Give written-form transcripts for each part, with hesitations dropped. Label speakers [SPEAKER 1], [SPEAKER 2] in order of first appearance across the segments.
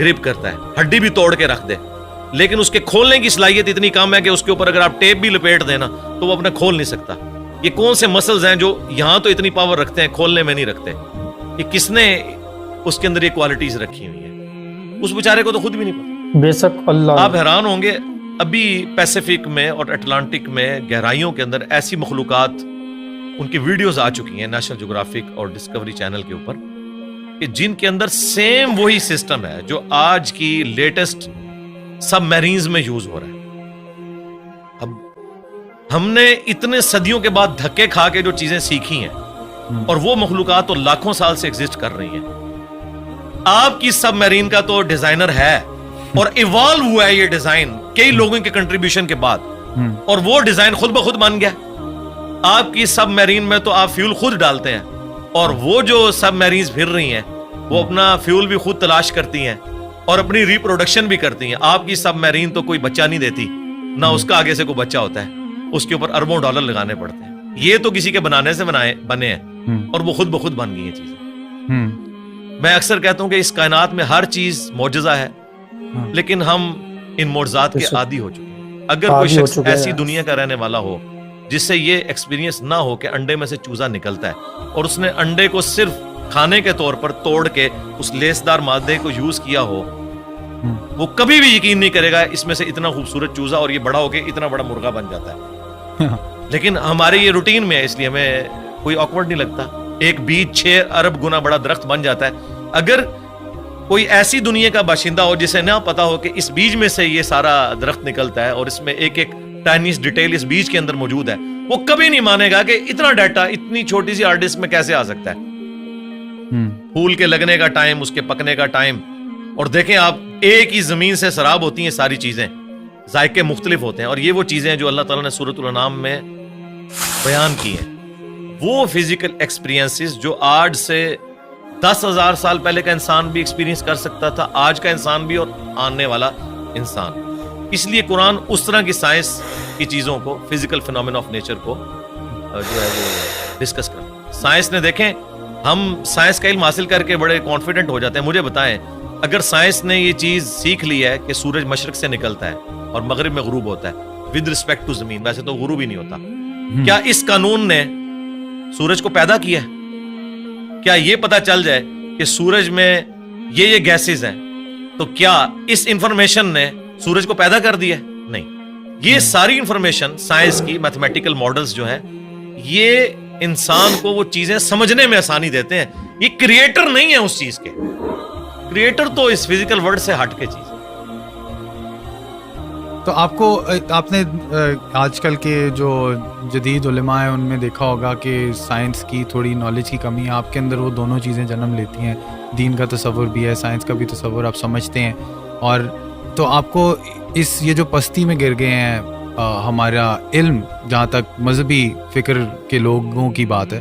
[SPEAKER 1] Grip کرتا ہے, ہڈی بھی توڑ کے رکھ دے, لیکن اس کے کھولنے کی صلاحیت اتنی کم ہے کہ اس کے اوپر اگر آپ ٹیپ بھی لپیٹ دینا تو وہ اپنا کھول نہیں سکتا. یہ کون سے مسلز ہیں جو یہاں تو اتنی پاور رکھتے ہیں, کھولنے میں نہیں رکھتے؟ یہ کس نے اس کے اندر یہ کوالٹیز رکھی ہوئی ہیں؟ اس بیچارے کو تو خود بھی نہیں پتا.
[SPEAKER 2] بے شک اللہ.
[SPEAKER 1] آپ حیران ہوں گے, ابھی پیسیفک میں اور اٹلانٹک میں گہرائیوں کے اندر ایسی مخلوقات, ان کی ویڈیوز آ چکی ہیں نیشنل جغرافک اور ڈسکوری چینل کے اوپر, کہ جن کے اندر سیم وہی سسٹم ہے جو آج کی لیٹسٹ سب میرینز میں یوز ہو رہا ہے. اب ہم نے اتنے صدیوں کے بعد دھکے کھا کے جو چیزیں سیکھی ہیں, اور وہ مخلوقات تو لاکھوں سال سے ایگزسٹ کر رہی ہیں. آپ کی سب میرین کا تو ڈیزائنر ہے اور ایوالو ہوا ہے یہ ڈیزائن کئی لوگوں کے کنٹریبیوشن کے بعد, اور وہ ڈیزائن خود بخود بن گیا. آپ کی سب میرین میں تو آپ فیول خود ڈالتے ہیں, اور وہ جو سب میرینز پھر رہی ہیں وہ اپنا فیول بھی خود تلاش کرتی ہیں اور اپنی ریپروڈکشن بھی کرتی ہیں. آپ کی سب میرین تو کوئی بچہ نہیں دیتی, نہ اس کا آگے سے کوئی بچہ ہوتا ہے, اس کے اوپر اربوں ڈالر لگانے پڑتے ہیں. یہ تو کسی کے بنانے سے بنے ہیں, اور وہ خود بخود بن گئی ہیں چیزیں. میں اکثر کہتا ہوں کہ اس کائنات میں ہر چیز معجزہ ہے, لیکن ہم ان معجزات کے عادی ہو چکے ہیں. اگر کوئی شخص ایسی دنیا کا رہنے والا ہو جس سے یہ ایکسپیرینس نہ ہو کہ انڈے میں سے چوزا نکلتا ہے, اور اس نے انڈے کو صرف کھانے کے طور پر توڑ کے اس لیسدار مادے کو یوز کیا ہو, وہ کبھی بھی یقین نہیں کرے گا اس میں سے اتنا خوبصورت چوزا اور یہ بڑا ہو کے اتنا بڑا مرغا بن جاتا ہے. لیکن ہمارے یہ روٹین میں ہے, اس لیے ہمیں کوئی آکورڈ نہیں لگتا. ایک بیج 6 ارب گنا بڑا درخت بن جاتا ہے. اگر کوئی ایسی دنیا کا باشندہ ہو جسے نہ پتا ہو کہ اس بیج میں سے یہ سارا درخت نکلتا ہے اور اس میں ایک ایک ٹائنیس ڈیٹیل اس بیج کے اندر موجود ہے, وہ کبھی نہیں مانے گا کہ اتنا ڈیٹا اتنی چھوٹی سی ہارڈ ڈسک میں کیسے آ سکتا ہے. پھول کے لگنے کا ٹائم, اس کے پکنے کا ٹائم, اور دیکھیں آپ ایک ہی زمین سے سراب ہوتی ہیں ساری چیزیں, ذائقے مختلف ہوتے ہیں, اور یہ وہ چیزیں جو اللہ تعالیٰ نے سورۃ الانعام میں بیان کی ہیں, وہ فزیکل ایکسپیرینسز جو آج سے 10,000 سال پہلے کا انسان بھی ایکسپیرینس کر سکتا تھا, آج کا انسان بھی اور آنے والا انسان. اس لیے قرآن اس طرح کی سائنس کی چیزوں کو, فزیکل فینومینا آف نیچر کو جو ہے وہ ڈسکس کرتا ہے. سائنس نے, دیکھیں ہم سائنس کا علم حاصل کر کے بڑے کانفیڈنٹ ہو جاتے ہیں. مجھے بتائیں, اگر سائنس نے یہ چیز سیکھ لی ہے کہ سورج مشرق سے نکلتا ہے اور مغرب میں غروب ہوتا ہے ود رسپیکٹ ٹو زمین, ویسے تو غروب ہی نہیں ہوتا, کیا اس قانون نے سورج کو پیدا کیا ہے؟ کیا یہ پتا چل جائے کہ سورج میں یہ گیسز ہیں تو کیا اس انفارمیشن نے سورج کو پیدا کر دیا؟ نہیں. یہ ساری انفارمیشن سائنس کی میتھمیٹیکل ماڈلز جو ہیں, یہ انسان کو وہ چیزیں سمجھنے میں آسانی دیتے ہیں. یہ کریٹر نہیں ہے اس چیز کے, کریٹر تو اس فزیکل ورلڈ سے ہٹ کے چیز.
[SPEAKER 3] تو آپ نے آج کل کے جو جدید علماء ہیں ان میں دیکھا ہوگا کہ سائنس کی تھوڑی نالج کی کمی ہے. آپ کے اندر وہ دونوں چیزیں جنم لیتی ہیں, دین کا تصور بھی ہے, سائنس کا بھی تصور آپ سمجھتے ہیں. اور تو آپ کو یہ جو پستی میں گر گئے ہیں ہمارا علم, جہاں تک مذہبی فکر کے لوگوں کی بات ہے,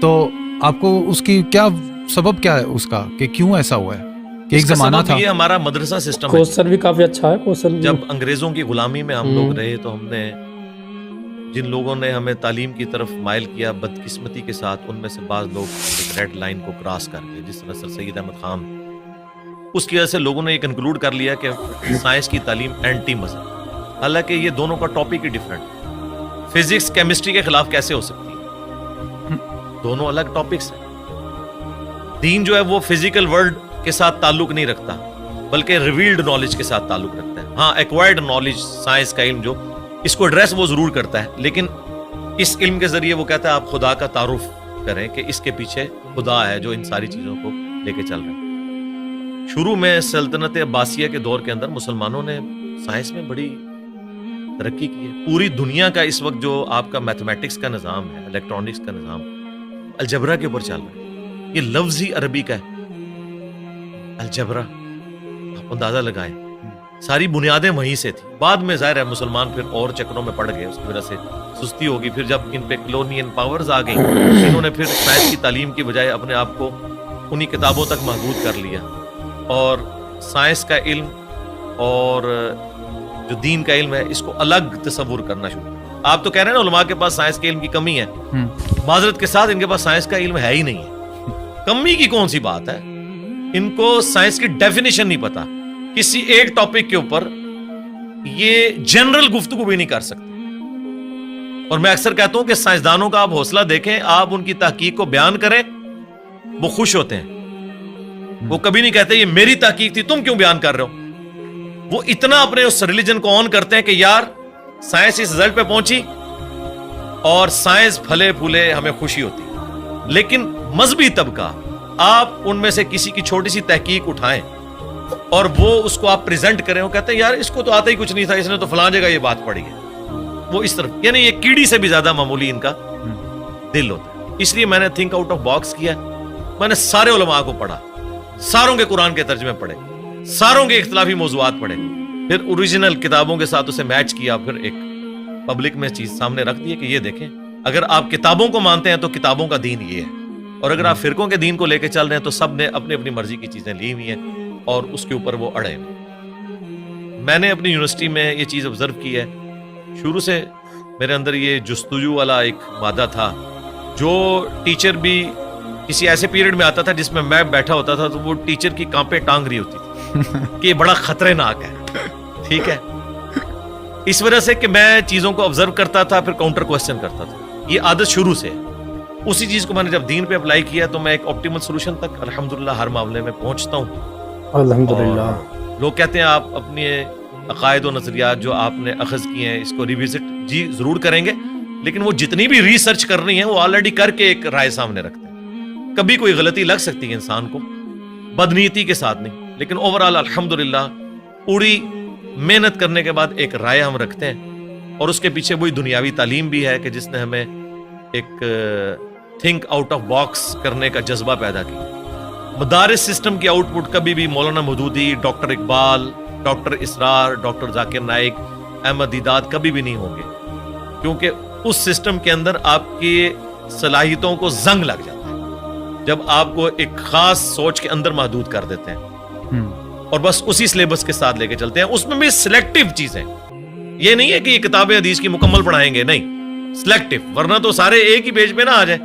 [SPEAKER 3] تو آپ کو اس کی کیا سبب کیا ہے اس کا, کہ کیوں ایسا ہوا ہے؟ کہ ایک زمانہ تھا,
[SPEAKER 1] یہ ہمارا مدرسہ سسٹم ہے.
[SPEAKER 2] کوشچن بھی کافی اچھا ہے کوشچن.
[SPEAKER 1] جب انگریزوں کی غلامی میں ہم لوگ رہے تو ہم نے, جن لوگوں نے ہمیں تعلیم کی طرف مائل کیا, بدقسمتی کے ساتھ ان میں سے بعض لوگ ایک ریڈ لائن کو کراس کر گئے, جس طرح سر سید احمد خان. اس کی وجہ سے لوگوں نے یہ کنکلوڈ کر لیا کہ سائنس کی تعلیم اینٹی مذہب, حالانکہ یہ دونوں کا ٹاپک ہی ڈفرینٹ. فزکس کیمسٹری کے خلاف کیسے ہو سکتی ہے؟ دونوں الگ ٹاپکس ہیں. دین جو ہے وہ فزیکل ورلڈ کے ساتھ تعلق نہیں رکھتا, بلکہ ریویلڈ نالج کے ساتھ تعلق رکھتا ہے. ہاں, ایکوائرڈ نالج, سائنس کا علم جو اس کو ایڈریس وہ ضرور کرتا ہے, لیکن اس علم کے ذریعے وہ کہتا ہے آپ خدا کا تعارف کریں کہ اس کے پیچھے خدا ہے جو ان ساری چیزوں کو لے کے چل رہے ہیں. شروع میں سلطنت عباسیہ کے دور کے اندر مسلمانوں نے سائنس میں بڑی ترقی کی ہے. پوری دنیا کا اس وقت جو آپ کا میتھمیٹکس کا نظام ہے, الیکٹرانکس کا نظام, الجبرا کے اوپر چل رہا ہے. یہ لفظ ہی عربی کا ہے, الجبرا. آپ اندازہ لگائیں, ساری بنیادیں وہیں سے تھی. بعد میں ظاہر ہے مسلمان پھر اور چکروں میں پڑ گئے, اس کی وجہ سے سستی ہوگی. پھر جب ان پہ کلونین پاورز آ گئیں, انہوں نے پھر سائنس کی تعلیم کی بجائے اپنے آپ کو انہی کتابوں تک محدود کر لیا, اور سائنس کا علم اور جو دین کا علم ہے اس کو الگ تصور کرنا شروع. آپ تو کہہ رہے ہیں نا علماء کے پاس سائنس کے علم کی کمی ہے, معذرت کے ساتھ ان کے پاس سائنس کا علم ہے ہی نہیں ہے. کمی کی کون سی بات ہے؟ ان کو سائنس کی ڈیفینیشن نہیں پتا, کسی ایک ٹاپک کے اوپر یہ جنرل گفتگو بھی نہیں کر سکتے. اور میں اکثر کہتا ہوں کہ سائنسدانوں کا آپ حوصلہ دیکھیں, آپ ان کی تحقیق کو بیان کریں, وہ خوش ہوتے ہیں. وہ کبھی نہیں کہتے یہ میری تحقیق تھی, تم کیوں بیان کر رہے ہو. وہ اتنا اپنے اس ریلیجن کو آن کرتے ہیں کہ یار سائنس اس رزلٹ پہ پہنچی اور سائنس پھلے پھولے, ہمیں خوشی ہوتی. لیکن مذہبی طبقہ, آپ ان میں سے کسی کی چھوٹی سی تحقیق اٹھائیں اور وہ اس کو آپ پریزنٹ کریں, وہ کہتے ہیں یار اس کو تو آتا ہی کچھ نہیں تھا, اس نے تو فلاں جگہ یہ بات پڑھی ہے. وہ اس طرف, یعنی یہ کیڑی سے بھی زیادہ معمولی ان کا دل ہوتا ہے. اس لیے میں نے تھنک آؤٹ آف باکس کیا. میں نے سارے علماء کو پڑھا, ساروں کے قرآن کے ترجمے پڑھے, ساروں کے اختلافی موضوعات پڑھے, پھر اوریجنل کتابوں کے ساتھ اسے میچ کیا, پھر ایک پبلک میں چیز سامنے رکھ دی کہ یہ دیکھیں, اگر آپ کتابوں کو مانتے ہیں تو کتابوں کا دین یہ ہے, اور اگر آپ فرقوں کے دین کو لے کے چل رہے ہیں تو سب نے اپنی اپنی مرضی کی چیزیں لی ہوئی ہیں اور اس کے اوپر وہ اڑے ہیں. میں نے اپنی یونیورسٹی میں یہ چیز آبزرو کی ہے, شروع سے میرے اندر یہ جستجو والا ایک مادہ تھا. جو ٹیچر بھی کسی ایسے پیریڈ میں آتا تھا جس میں بیٹھا ہوتا تھا تو وہ ٹیچر کی کانپیں ٹانگ رہی ہوتی تھی کہ یہ بڑا خطرناک ہے. ٹھیک ہے, اس وجہ سے کہ میں چیزوں کو آبزرو کرتا تھا, پھر کاؤنٹر کوسچن کرتا تھا. یہ عادت شروع سے. اسی چیز کو میں نے جب دین پہ اپلائی کیا تو میں ایک آپٹیمل سولوشن تک الحمدللہ ہر معاملے میں پہنچتا ہوں.
[SPEAKER 2] الحمدللہ.
[SPEAKER 1] لوگ کہتے ہیں آپ اپنے عقائد و نظریات جو آپ نے اخذ کیے ہیں اس کو ریوزٹ, جی ضرور کریں گے, لیکن وہ جتنی بھی ریسرچ کرنی ہے وہ آلریڈی کر کے ایک رائے سامنے رکھتے ہیں. کبھی کوئی غلطی لگ سکتی ہے انسان کو, بدنیتی کے ساتھ نہیں, لیکن اوورآل الحمدللہ پوری محنت کرنے کے بعد ایک رائے ہم رکھتے ہیں. اور اس کے پیچھے وہی دنیاوی تعلیم بھی ہے کہ جس نے ہمیں ایک تھنک آؤٹ آف باکس کرنے کا جذبہ پیدا کیا. مدارس سسٹم کی آؤٹ پٹ کبھی بھی مولانا مودودی, ڈاکٹر اقبال, ڈاکٹر اسرار, ڈاکٹر ذاکر نائک, احمد دیداد کبھی بھی نہیں ہوں گے, کیونکہ اس سسٹم کے اندر آپ کی صلاحیتوں کو زنگ لگ جاتا ہے جب آپ کو ایک خاص سوچ کے اندر محدود کر دیتے ہیں اور بس اسی سلیبس کے ساتھ لے کے چلتے ہیں. اس میں بھی سلیکٹیو چیزیں, یہ نہیں ہے کہ یہ کتابیں حدیث کی مکمل پڑھائیں گے, نہیں, سلیکٹیو, ورنہ تو سارے ایک ہی پیج پہ نہ آ جائیں.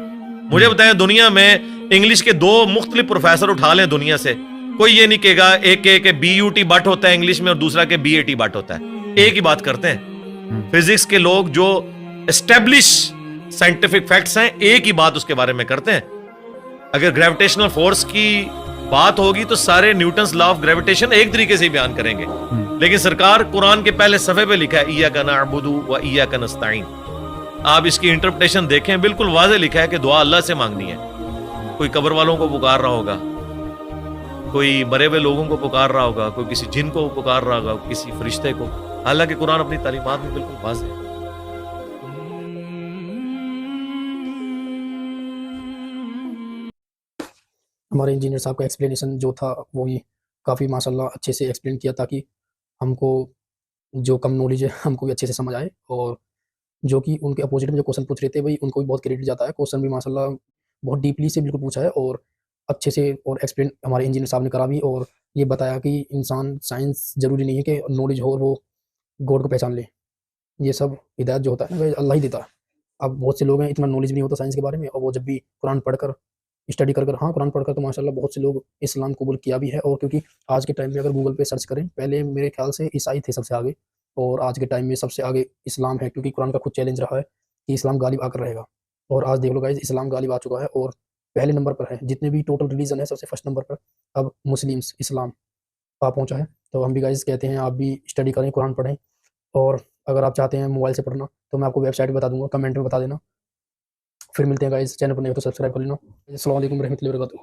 [SPEAKER 1] مجھے بتائیں دنیا میں انگلش کے 2 مختلف پروفیسر اٹھا لیں دنیا سے, کوئی یہ نہیں کہے گا ایک کہ بی یو ٹی بٹ ہوتا ہے انگلش میں اور دوسرا کہ بی اے ٹی بٹ ہوتا ہے. ایک ہی بات کرتے ہیں. فزکس کے لوگ جو اسٹیبلش سائنٹیفک فیکٹس ہیں ایک ہی بات اس کے بارے میں کرتے ہیں. اگر گریویٹیشنل فورس کی بات ہوگی تو سارے نیوٹنز لا آف گریویٹیشن ایک طریقے سے بیان کریں گے, لیکن سرکار قرآن کے پہلے صفحے پہ لکھا ہے ایاک نعبد و ایاک نستعین. آپ اس کی انٹرپریٹیشن دیکھیں, بالکل واضح لکھا ہے کہ دعا اللہ سے مانگنی ہے. کوئی قبر والوں کو پکار رہا ہوگا, کوئی مرے ہوئے لوگوں کو پکار رہا ہوگا, کوئی کسی جن کو پکار رہا ہوگا, کسی فرشتے کو. حالانکہ قرآن اپنی تعلیمات میں بالکل واضح ہے.
[SPEAKER 2] ہمارے انجینئر صاحب کا ایکسپلینیشن جو تھا وہ کافی ماشاءاللہ اچھے سے ایکسپلین کیا تاکہ ہم کو جو کم نالج ہے ہم کو بھی اچھے سے سمجھ آئے. اور جو کہ ان کے اپوزٹ میں جو کوشچن پوچھ رہے تھے بھائی ان کو بھی بہت کریڈٹ جاتا ہے. کوشچن بھی ماشاءاللہ بہت ڈیپلی سے بالکل پوچھا ہے اور اچھے سے اور ایکسپلین ہمارے انجینئر صاحب نے کرا بھی, اور یہ بتایا کہ انسان سائنس ضروری نہیں ہے کہ نالج ہو اور وہ گاڈ کو پہچان لے. یہ سب ہدایت جو ہوتا ہے نا وہ اللہ ہی دیتا ہے. اب بہت سے لوگ ہیں اتنا نالج نہیں ہوتا سائنس کے بارے میں, اور وہ جب بھی قرآن پڑھ کر اسٹڈی کر قرآن پڑھ کر تو ماشاءاللہ بہت سے لوگ اسلام قبول کیا بھی ہے. اور کیونکہ آج کے ٹائم میں اگر گوگل پہ سرچ کریں, پہلے میرے خیال سے عیسائی تھے سب سے آگے, اور آج کے ٹائم میں سب سے آگے اسلام ہے, کیونکہ قرآن کا خود چیلنج رہا ہے کہ اسلام غالب آ کر رہے گا. اور آج دیکھ لو گائز اسلام غالب آ چکا ہے اور پہلے نمبر پر ہے. جتنے بھی ٹوٹل ریلیجن ہے سب سے فرسٹ نمبر پر اب مسلمس اسلام آ پہنچا ہے. تو ہم بھی گائز کہتے ہیں آپ بھی اسٹڈی کریں, قرآن پڑھیں, اور اگر آپ چاہتے ہیں موبائل سے پڑھنا تو میں آپ کو ویب سائٹ بتا دوں گا, کمنٹ میں بتا دینا. پھر ملتے ہیں گائز, چینل پر نہیں ہو تو سبسکرائب کر لینا. السلام علیکم ورحمۃ اللہ وبرکاتہ.